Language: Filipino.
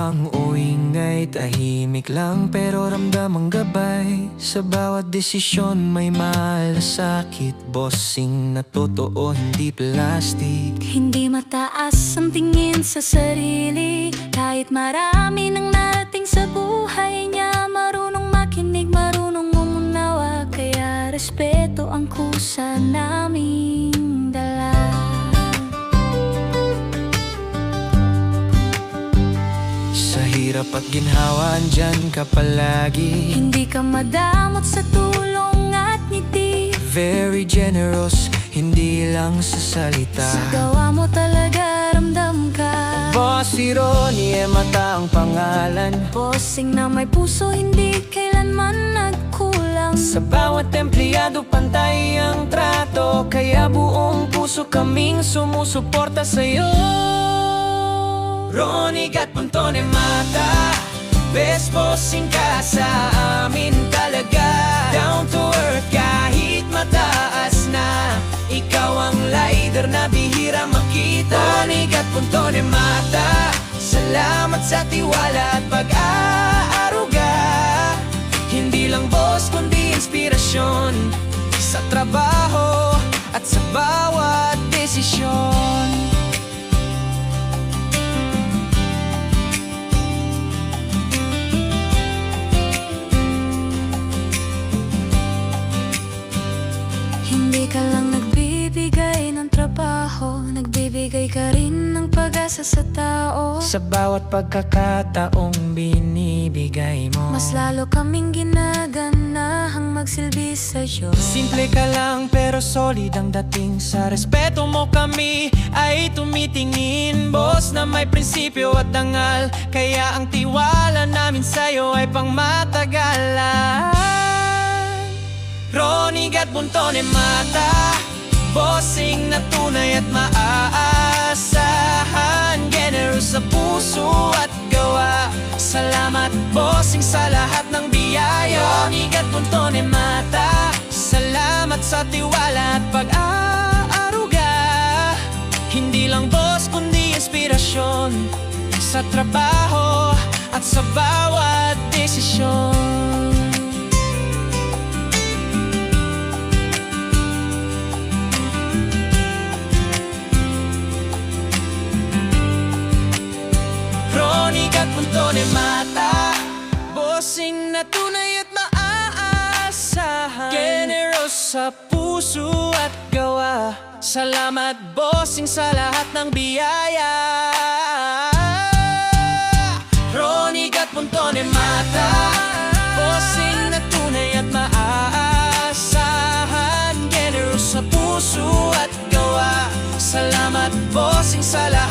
Ang uwing ay tahimik lang pero ramdam ang gabay. Sa bawat desisyon may malasakit. Bossing na totoo, hindi plastic. Hindi mataas ang tingin sa sarili. Kahit marami nang narating sa buhay niya, marunong makinig, marunong umunawa. Kaya respeto ang kusa naming dala. Sa hirap at ginhawa, andyan ka palagi. Hindi ka madamot sa tulong at ngiti. Very generous, hindi lang sa salita. Sa gawa mo talaga ramdam ka. Bossy Ronnie, mata ang pangalan. Bossing na may puso, hindi kailanman nagkulang. Sa bawat empleyado pantay ang trato. Kaya buong puso kaming sumusuporta sa'yo. Ronnie Gat Pontone Mata, best bossing ka sa amin talaga. Down to earth kahit mataas na, ikaw ang leader na bihira makita. Ronnie Gat Pontone Mata, salamat sa tiwala at pag-aaruga. Hindi lang boss kundi inspirasyon sa trabaho at sa bawat desisyon. Hindi ka lang nagbibigay ng trabaho, nagbibigay ka rin ng pag-asa sa tao. Sa bawat pagkakataong binibigay mo, Mas lalo kaming ginaganahang magsilbi sa'yo. simple ka lang pero solid ang dating. Sa respeto mo kami ay tumitingin. Boss na may prinsipyo at dangal, kaya ang tiwala namin sa'yo ay pangmatagalan. Ronnie Gat Pontone Mata, bossing na tunay at maaasahan. Generous sa puso at gawa. Salamat bossing sa lahat ng biyaya. Ronnie Gat Pontone Mata, salamat sa tiwala at pag-aaruga. Hindi lang boss kundi inspirasyon sa trabaho at sa bawat desisyon. Ronnie Gat Pontone Mata, bossing na tunay at maaasahan. Generous sa puso at gawa. Salamat bossing sa lahat ng biyaya. Ronnie Gat Pontone Mata, bossing na tunay at maaasahan. Generous sa puso at gawa. Salamat bossing sa lahat